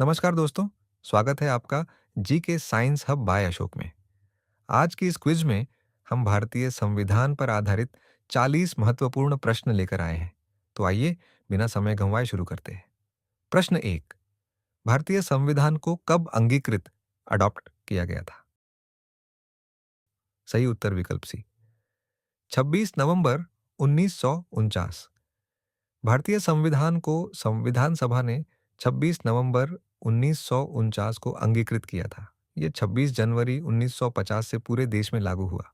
नमस्कार दोस्तों, स्वागत है आपका जी के साइंस हब बाय अशोक में। आज की इस क्विज में हम भारतीय संविधान पर आधारित 40 महत्वपूर्ण प्रश्न लेकर आए हैं। तो आइए बिना समय गंवाए शुरू करते हैं। प्रश्न 1। भारतीय संविधान को कब अंगीकृत अडॉप्ट किया गया था? सही उत्तर विकल्प सी, 26 नवंबर 1949। भारतीय संविधान को संविधान सभा ने 26 नवंबर 1949 को अंगीकृत किया था। ये 26 जनवरी 1950 से पूरे देश में लागू हुआ।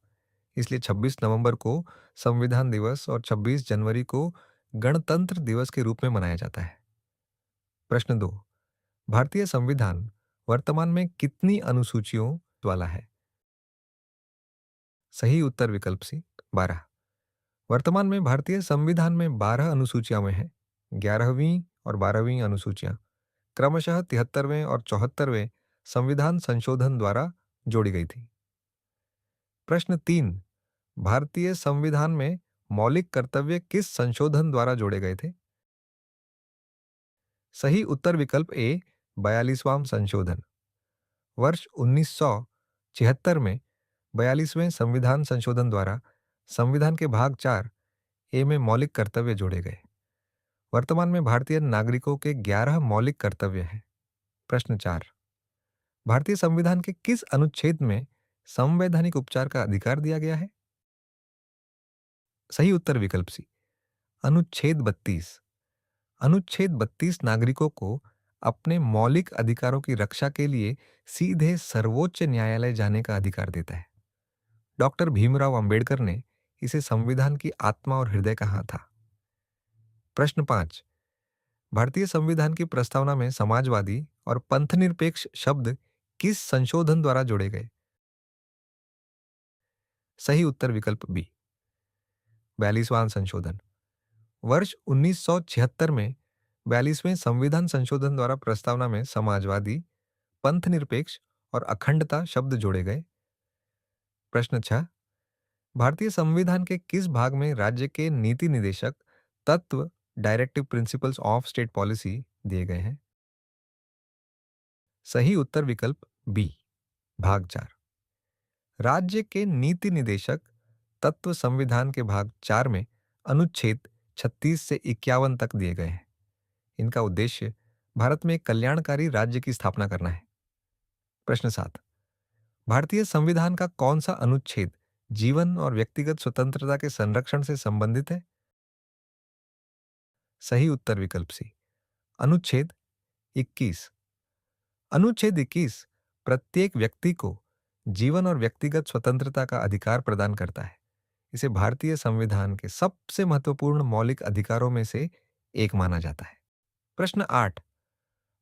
इसलिए 26 नवंबर को संविधान दिवस और 26 जनवरी को गणतंत्र दिवस के रूप में मनाया जाता है। प्रश्न 2। भारतीय संविधान वर्तमान में कितनी अनुसूचियों वाला है? सही उत्तर विकल्प सी, 12। वर्तमान में भारतीय संविधान में 12 अनुसूचियां में हैं। 11वीं और 12वीं अनुसूचियां क्रमशः 73वें और 74वें संविधान संशोधन द्वारा जोड़ी गई थी। प्रश्न 3। भारतीय संविधान में मौलिक कर्तव्य किस संशोधन द्वारा जोड़े गए थे? सही उत्तर विकल्प ए, 42वां संशोधन। वर्ष 1976 में 42वें संविधान संशोधन द्वारा संविधान के भाग 4 ए में मौलिक कर्तव्य जोड़े गए। वर्तमान में भारतीय नागरिकों के 11 मौलिक कर्तव्य हैं। प्रश्न 4। भारतीय संविधान के किस अनुच्छेद में संवैधानिक उपचार का अधिकार दिया गया है? सही उत्तर विकल्प सी, अनुच्छेद 32। अनुच्छेद 32 नागरिकों को अपने मौलिक अधिकारों की रक्षा के लिए सीधे सर्वोच्च न्यायालय जाने का अधिकार देता है। डॉक्टर भीमराव अंबेडकर ने इसे संविधान की आत्मा और हृदय कहा था। प्रश्न 5। भारतीय संविधान की प्रस्तावना में समाजवादी और पंथनिरपेक्ष शब्द किस संशोधन द्वारा जोड़े गए? सही उत्तर विकल्प बी, 42वां संशोधन। वर्ष 1976 में 42वें संविधान संशोधन द्वारा प्रस्तावना में समाजवादी, पंथनिरपेक्ष और अखंडता शब्द जोड़े गए। प्रश्न 6। भारतीय संविधान के किस भाग में राज्य के नीति निदेशक तत्व directive principles of state policy दिए गए हैं? सही उत्तर विकल्प बी, भाग 4। राज्य के नीति निदेशक तत्व संविधान के भाग 4 में अनुच्छेद 36 से 51 तक दिए गए हैं। इनका उद्देश्य भारत में एक कल्याणकारी राज्य की स्थापना करना है। प्रश्न 7। भारतीय संविधान का कौन सा अनुच्छेद जीवन और व्यक्तिगत स्वतंत्रता के संरक्षण से संबंधित है? सही उत्तर विकल्प सी, अनुच्छेद 21। अनुच्छेद 21 प्रत्येक व्यक्ति को जीवन और व्यक्तिगत स्वतंत्रता का अधिकार प्रदान करता है। इसे भारतीय संविधान के सबसे महत्वपूर्ण मौलिक अधिकारों में से एक माना जाता है। प्रश्न 8।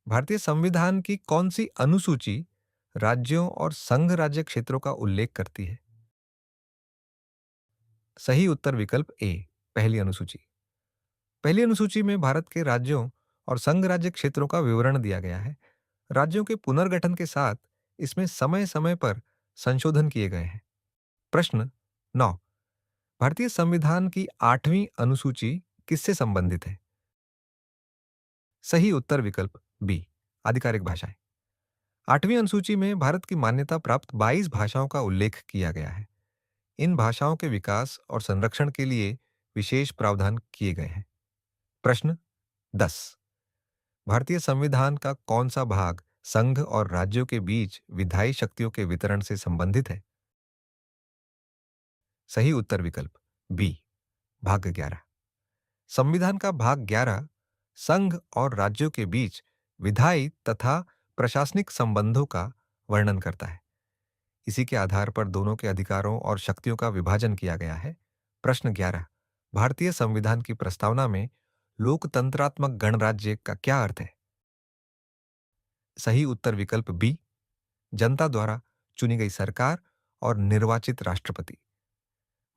भारतीय संविधान की कौन सी अनुसूची राज्यों और संघ राज्य क्षेत्रों का उल्लेख करती है? सही उत्तर विकल्प ए, पहली अनुसूची। पहली अनुसूची में भारत के राज्यों और संघ राज्य क्षेत्रों का विवरण दिया गया है। राज्यों के पुनर्गठन के साथ इसमें समय समय पर संशोधन किए गए हैं। प्रश्न 9। भारतीय संविधान की 8वीं अनुसूची किससे संबंधित है? सही उत्तर विकल्प बी, आधिकारिक भाषाएं। 8वीं अनुसूची में भारत की मान्यता प्राप्त 22 भाषाओं का उल्लेख किया गया है। इन भाषाओं के विकास और संरक्षण के लिए विशेष प्रावधान किए गए हैं। प्रश्न 10। भारतीय संविधान का कौन सा भाग संघ और राज्यों के बीच विधायी शक्तियों के वितरण से संबंधित है? सही उत्तर विकल्प बी, भाग 11। संविधान का भाग 11 संघ और राज्यों के बीच विधायी तथा प्रशासनिक संबंधों का वर्णन करता है। इसी के आधार पर दोनों के अधिकारों और शक्तियों का विभाजन किया गया है। प्रश्न 11। भारतीय संविधान की प्रस्तावना में लोकतंत्रात्मक गणराज्य का क्या अर्थ है? सही उत्तर विकल्प बी, जनता द्वारा चुनी गई सरकार और निर्वाचित राष्ट्रपति।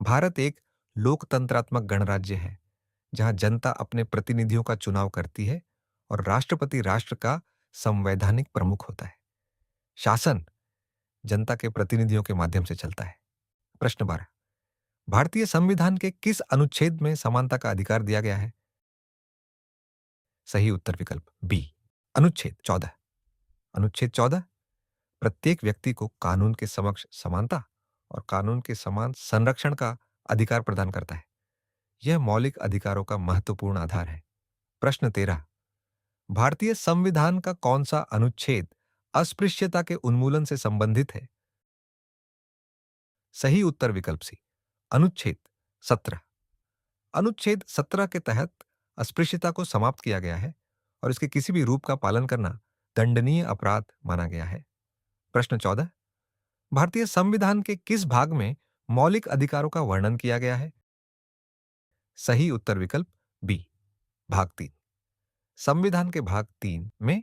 भारत एक लोकतंत्रात्मक गणराज्य है जहां जनता अपने प्रतिनिधियों का चुनाव करती है और राष्ट्रपति राष्ट्र का संवैधानिक प्रमुख होता है। शासन जनता के प्रतिनिधियों के माध्यम से चलता है। प्रश्न 12। भारतीय संविधान के किस अनुच्छेद में समानता का अधिकार दिया गया है? सही उत्तर विकल्प बी, अनुच्छेद 14। अनुच्छेद 14 प्रत्येक व्यक्ति को कानून के समक्ष समानता और कानून के समान संरक्षण का अधिकार प्रदान करता है। यह मौलिक अधिकारों का महत्वपूर्ण आधार है। प्रश्न 13 भारतीय संविधान का कौन सा अनुच्छेद अस्पृश्यता के उन्मूलन से संबंधित है? सही उत्तर विकल्प सी अनुच्छेद 17। अनुच्छेद 17 के तहत अस्पृश्यता को समाप्त किया गया है और इसके किसी भी रूप का पालन करना दंडनीय अपराध माना गया है। प्रश्न 14 भारतीय संविधान के किस भाग में मौलिक अधिकारों का वर्णन किया गया है? सही उत्तर विकल्प बी भाग 3। संविधान के भाग 3 में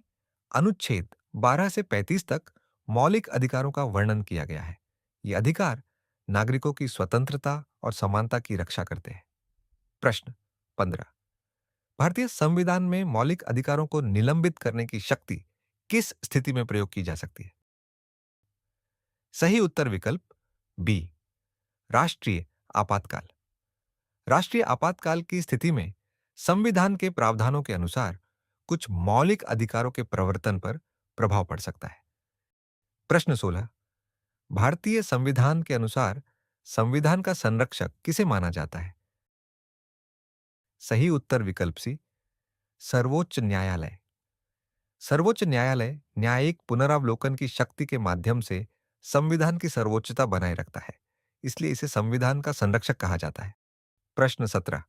अनुच्छेद 12 से 35 तक मौलिक अधिकारों का वर्णन किया गया है। ये अधिकार नागरिकों की स्वतंत्रता और समानता की रक्षा करते हैं। प्रश्न 15 भारतीय संविधान में मौलिक अधिकारों को निलंबित करने की शक्ति किस स्थिति में प्रयोग की जा सकती है? सही उत्तर विकल्प बी राष्ट्रीय आपातकाल। राष्ट्रीय आपातकाल की स्थिति में संविधान के प्रावधानों के अनुसार कुछ मौलिक अधिकारों के प्रवर्तन पर प्रभाव पड़ सकता है। प्रश्न 16 भारतीय संविधान के अनुसार संविधान का संरक्षक किसे माना जाता है? सही उत्तर विकल्प सी सर्वोच्च न्यायालय। सर्वोच्च न्यायालय न्यायिक पुनरावलोकन की शक्ति के माध्यम से संविधान की सर्वोच्चता बनाए रखता है, इसलिए इसे संविधान का संरक्षक कहा जाता है। प्रश्न 17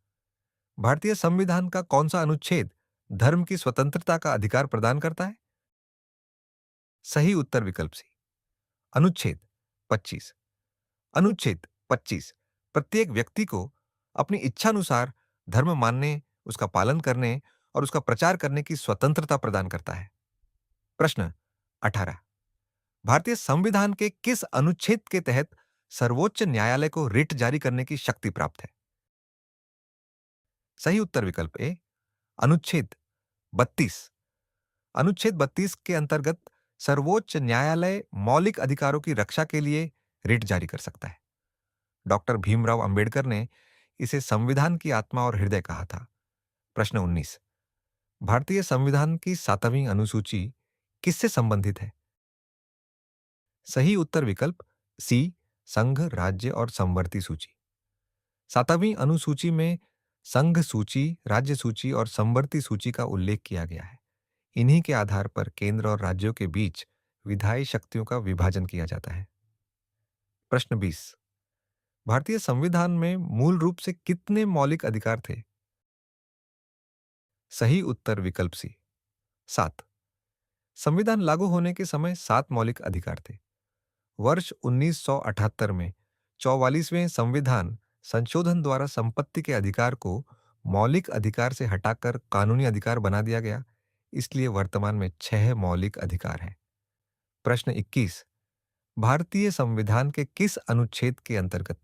भारतीय संविधान का कौन सा अनुच्छेद धर्म की स्वतंत्रता का अधिकार प्रदान करता है? सही उत्तर विकल्प सी अनुच्छेद 25। अनुच्छेद 25 प्रत्येक व्यक्ति को अपनी इच्छानुसार धर्म मानने, उसका पालन करने और उसका प्रचार करने की स्वतंत्रता प्रदान करता है। प्रश्न 18 भारतीय संविधान के किस अनुच्छेद के तहत सर्वोच्च न्यायालय को रिट जारी करने की शक्ति प्राप्त है? सही उत्तर विकल्प ए अनुच्छेद 32। अनुच्छेद 32 के अंतर्गत सर्वोच्च न्यायालय मौलिक अधिकारों की रक्षा के लिए रिट जारी कर सकता है। डॉक्टर भीमराव अंबेडकर ने इसे संविधान की आत्मा और हृदय कहा था। प्रश्न 19 भारतीय संविधान की 7वीं अनुसूची किससे संबंधित है? सही उत्तर विकल्प सी संघ, राज्य और समवर्ती सूची। 7वीं अनुसूची में संघ सूची, राज्य सूची और समवर्ती सूची का उल्लेख किया गया है। इन्हीं के आधार पर केंद्र और राज्यों के बीच विधायी शक्तियों का विभाजन किया जाता है। प्रश्न 20 भारतीय संविधान में मूल रूप से कितने मौलिक अधिकार थे? सही उत्तर विकल्प सी 7। संविधान लागू होने के समय 7 मौलिक अधिकार थे। वर्ष 1978 में 44वें संविधान संशोधन द्वारा संपत्ति के अधिकार को मौलिक अधिकार से हटाकर कानूनी अधिकार बना दिया गया, इसलिए वर्तमान में 6 मौलिक अधिकार हैं। प्रश्न 21 भारतीय संविधान के किस अनुच्छेद के अंतर्गत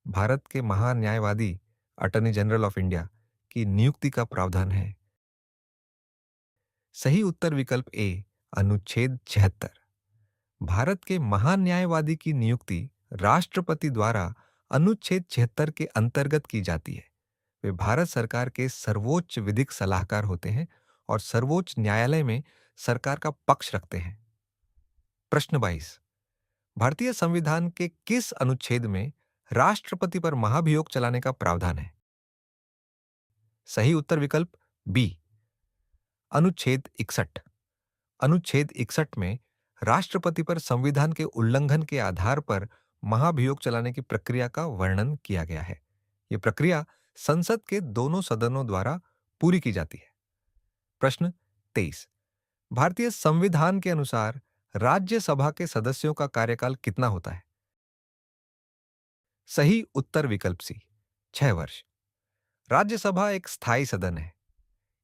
भारत के महान्यायवादी अटॉर्नी जनरल ऑफ इंडिया की नियुक्ति का प्रावधान है? सही उत्तर विकल्प ए अनुच्छेद 76। भारत के महान्यायवादी की नियुक्ति राष्ट्रपति द्वारा अनुच्छेद 76 के अंतर्गत की जाती है। वे भारत सरकार के सर्वोच्च विधिक सलाहकार होते हैं और सर्वोच्च न्यायालय में सरकार का पक्ष रखते हैं। प्रश्न 22 भारतीय संविधान के किस अनुच्छेद में राष्ट्रपति पर महाभियोग चलाने का प्रावधान है? सही उत्तर विकल्प बी अनुच्छेद 61। अनुच्छेद 61 में राष्ट्रपति पर संविधान के उल्लंघन के आधार पर महाभियोग चलाने की प्रक्रिया का वर्णन किया गया है। यह प्रक्रिया संसद के दोनों सदनों द्वारा पूरी की जाती है। प्रश्न 23 भारतीय संविधान के अनुसार राज्यसभा के सदस्यों का कार्यकाल कितना होता है? सही उत्तर विकल्प सी 6 वर्ष। राज्यसभा एक स्थायी सदन है।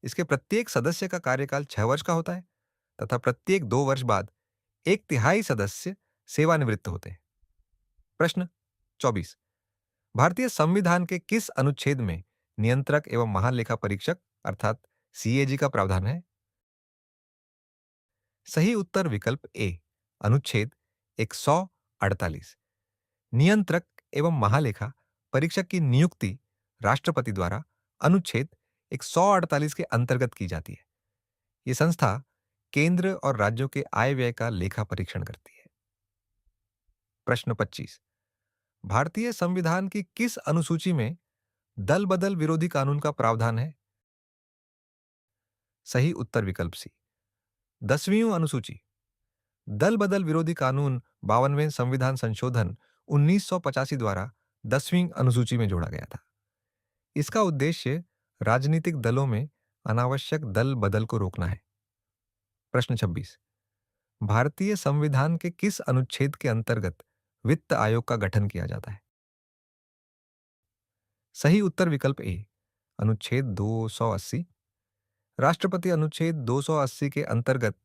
इसके प्रत्येक सदस्य का कार्यकाल 6 वर्ष का होता है तथा प्रत्येक 2 वर्ष बाद 1/3 सदस्य सेवानिवृत्त होते हैं। प्रश्न 24 भारतीय संविधान के किस अनुच्छेद में नियंत्रक एवं महालेखा परीक्षक अर्थात सीएजी का प्रावधान है? सही उत्तर विकल्प ए अनुच्छेद 148। नियंत्रक एवं महालेखा परीक्षक की नियुक्ति राष्ट्रपति द्वारा अनुच्छेद 148 के अंतर्गत की जाती है। यह संस्था केंद्र और राज्यों के आय व्यय का लेखा परीक्षण करती है। प्रश्न 25। भारतीय संविधान की किस अनुसूची में दल बदल विरोधी कानून का प्रावधान है? सही उत्तर विकल्प सी। 10वीं अनुसूची। दल बदल विरोधी कानून 52वें संविधान संशोधन 1985 द्वारा 10वीं अनुसूची में जोड़ा गया था। इसका उद्देश्य राजनीतिक दलों में अनावश्यक दल बदल को रोकना है। प्रश्न 26। भारतीय संविधान के किस अनुच्छेद के अंतर्गत वित्त आयोग का गठन किया जाता है? सही उत्तर विकल्प ए, अनुच्छेद 280। राष्ट्रपति अनुच्छेद 280 के अंतर्गत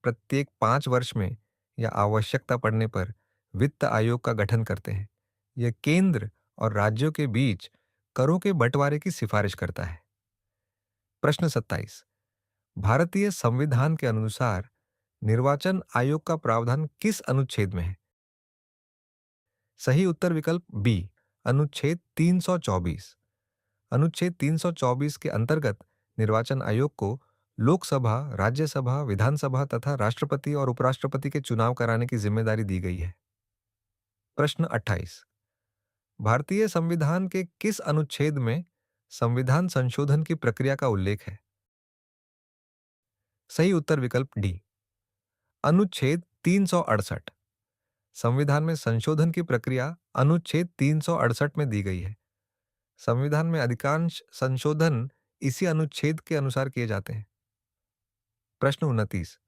प्रत्येक 5 वर्ष में या आवश्यकता पड़ने पर वित्त आयोग का गठन करते हैं। यह केंद्र और राज्यों के बीच करों के बंटवारे की सिफारिश करता है। प्रश्न 27। भारतीय संविधान के अनुसार निर्वाचन आयोग का प्रावधान किस अनुच्छेद में है? सही उत्तर विकल्प बी, अनुच्छेद 324। अनुच्छेद 324 के अंतर्गत निर्वाचन आयोग को लोकसभा, राज्यसभा, विधानसभा तथा राष्ट्रपति और उपराष्ट्रपति के चुनाव कराने की जिम्मेदारी दी गई है। प्रश्न 28। भारतीय संविधान के किस अनुच्छेद में संविधान संशोधन की प्रक्रिया का उल्लेख है? सही उत्तर विकल्प डी, अनुच्छेद 368। संविधान में संशोधन की प्रक्रिया अनुच्छेद 368 में दी गई है। संविधान में अधिकांश संशोधन इसी अनुच्छेद के अनुसार किए जाते हैं। प्रश्न 29।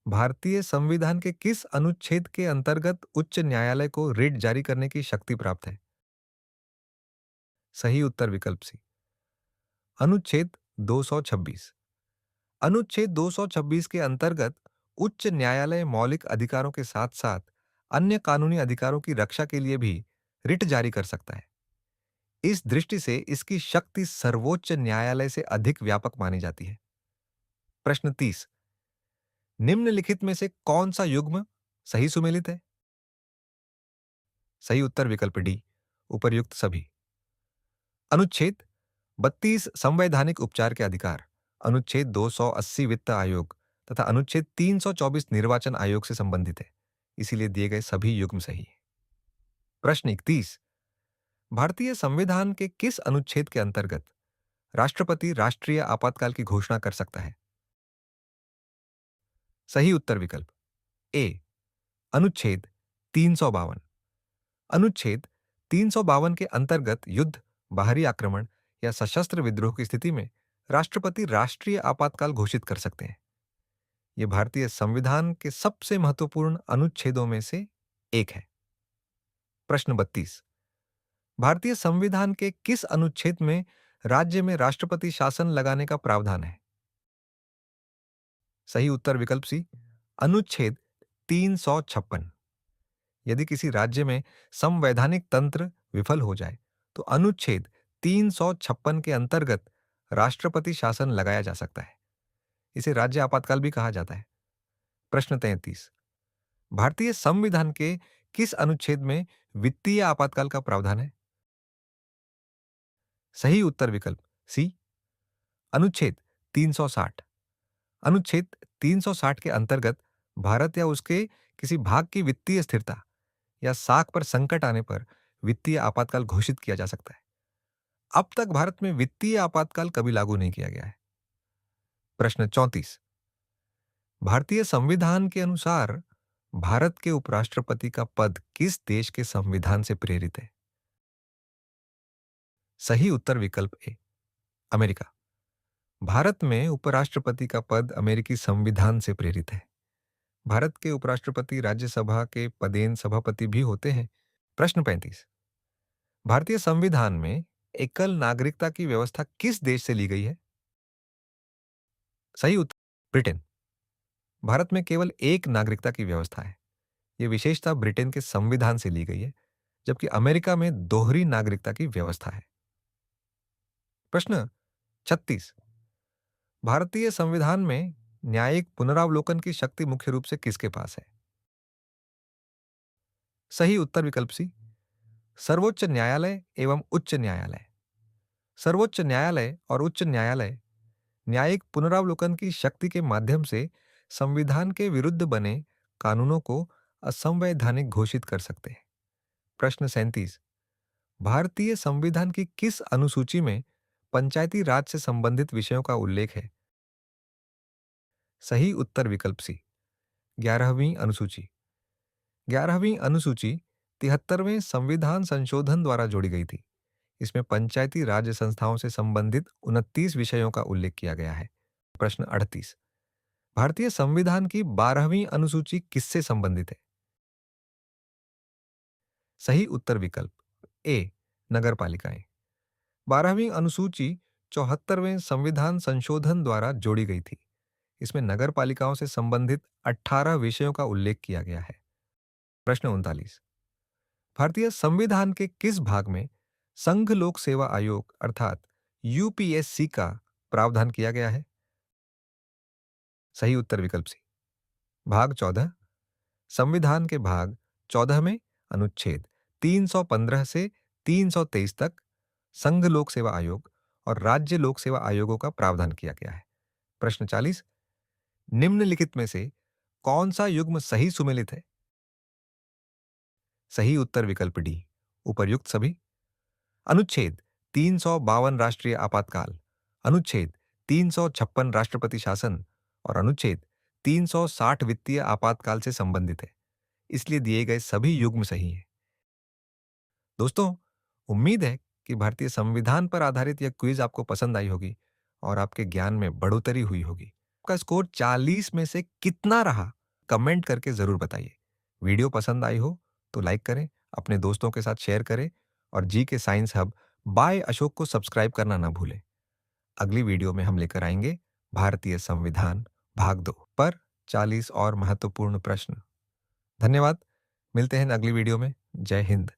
भारतीय संविधान के किस अनुच्छेद के अंतर्गत उच्च न्यायालय को रिट जारी करने की शक्ति प्राप्त है? सही उत्तर विकल्प सी, अनुच्छेद 226। अनुच्छेद 226 के अंतर्गत उच्च न्यायालय मौलिक अधिकारों के साथ साथ अन्य कानूनी अधिकारों की रक्षा के लिए भी रिट जारी कर सकता है। इस दृष्टि से इसकी शक्ति सर्वोच्च न्यायालय से अधिक व्यापक मानी जाती है। प्रश्न 30। निम्नलिखित में से कौन सा युग्म सही सुमेलित है? सही उत्तर विकल्प डी, उपर्युक्त सभी। अनुच्छेद 32 संवैधानिक उपचार के अधिकार, अनुच्छेद 280 वित्त आयोग तथा अनुच्छेद 324 निर्वाचन आयोग से संबंधित है, इसीलिए दिए गए सभी युग्म सही है। प्रश्न 31। भारतीय संविधान के किस अनुच्छेद के अंतर्गत राष्ट्रपति राष्ट्रीय आपातकाल की घोषणा कर सकता है? सही उत्तर विकल्प ए, अनुच्छेद 352। अनुच्छेद 352 के अंतर्गत युद्ध, बाहरी आक्रमण या सशस्त्र विद्रोह की स्थिति में राष्ट्रपति राष्ट्रीय आपातकाल घोषित कर सकते हैं। यह भारतीय संविधान के सबसे महत्वपूर्ण अनुच्छेदों में से एक है। प्रश्न 32। भारतीय संविधान के किस अनुच्छेद में राज्य में राष्ट्रपति शासन लगाने का प्रावधान है? सही उत्तर विकल्प सी, अनुच्छेद 356। यदि किसी राज्य में संवैधानिक तंत्र विफल हो जाए तो अनुच्छेद 356 के अंतर्गत राष्ट्रपति शासन लगाया जा सकता है। इसे राज्य आपातकाल भी कहा जाता है। प्रश्न 33। भारतीय संविधान के किस अनुच्छेद में वित्तीय आपातकाल का प्रावधान है? सही उत्तर विकल्प सी, अनुच्छेद 360। अनुच्छेद 360 के अंतर्गत भारत या उसके किसी भाग की वित्तीय स्थिरता या साख पर संकट आने पर वित्तीय आपातकाल घोषित किया जा सकता है। अब तक भारत में वित्तीय आपातकाल कभी लागू नहीं किया गया है। प्रश्न 34। भारतीय संविधान के अनुसार भारत के उपराष्ट्रपति का पद किस देश के संविधान से प्रेरित है? सही उत्तर विकल्प ए, अमेरिका। भारत में उपराष्ट्रपति का पद अमेरिकी संविधान से प्रेरित है। भारत के उपराष्ट्रपति राज्यसभा के पदेन सभापति भी होते हैं। प्रश्न 35। भारतीय संविधान में एकल नागरिकता की व्यवस्था किस देश से ली गई है? सही उत्तर ब्रिटेन। भारत में केवल एक नागरिकता की व्यवस्था है। यह विशेषता ब्रिटेन के संविधान से ली गई है, जबकि अमेरिका में दोहरी नागरिकता की व्यवस्था है। प्रश्न 36। भारतीय संविधान में न्यायिक पुनरावलोकन की शक्ति मुख्य रूप से किसके पास है? सही उत्तर विकल्प सी, सर्वोच्च न्यायालय एवं उच्च न्यायालय। सर्वोच्च न्यायालय और उच्च न्यायालय न्यायिक पुनरावलोकन की शक्ति के माध्यम से संविधान के विरुद्ध बने कानूनों को असंवैधानिक घोषित कर सकते हैं। प्रश्न 37। भारतीय संविधान की किस अनुसूची में पंचायती राज से संबंधित विषयों का उल्लेख है? सही उत्तर विकल्प सी, 11वीं अनुसूची। 11वीं अनुसूची 73वें संविधान संशोधन द्वारा जोड़ी गई थी। इसमें पंचायती राज संस्थाओं से संबंधित 29 विषयों का उल्लेख किया गया है। प्रश्न 38। भारतीय संविधान की 12वीं अनुसूची किससे संबंधित है? सही उत्तर विकल्प ए, नगर पालिकाएं। 12वीं अनुसूची 74वें संविधान संशोधन द्वारा जोड़ी गई थी। इसमें नगर पालिकाओं से संबंधित 18 विषयों का उल्लेख किया गया है। प्रश्न 39। भारतीय संविधान के किस भाग में संघ लोक सेवा आयोग अर्थात यूपीएससी का प्रावधान किया गया है? सही उत्तर विकल्प सी, भाग 14। संविधान के भाग 14 में अनुच्छेद 315 से 323 तक संघ लोक सेवा आयोग और राज्य लोक सेवा आयोगों का प्रावधान किया गया है। प्रश्न 40। निम्नलिखित में से कौन सा युग्म सही सुमेलित है? सही उत्तर विकल्प डी, उपर्युक्त सभी। अनुच्छेद 352 राष्ट्रीय आपातकाल, अनुच्छेद 356 राष्ट्रपति शासन और अनुच्छेद 360 वित्तीय आपातकाल से संबंधित है, इसलिए दिए गए सभी युग्म सही हैं। दोस्तों, उम्मीद है कि भारतीय संविधान पर आधारित यह क्विज आपको पसंद आई होगी और आपके ज्ञान में बढ़ोतरी हुई होगी। आपका स्कोर 40 में से कितना रहा, कमेंट करके जरूर बताइए। वीडियो पसंद आई हो तो लाइक करें, अपने दोस्तों के साथ शेयर करें और जी के साइंस हब बाय अशोक को सब्सक्राइब करना ना भूलें। अगली वीडियो में हम लेकर आएंगे भारतीय संविधान भाग 2 पर 40 और महत्वपूर्ण प्रश्न। धन्यवाद। मिलते हैं अगली वीडियो में। जय हिंद।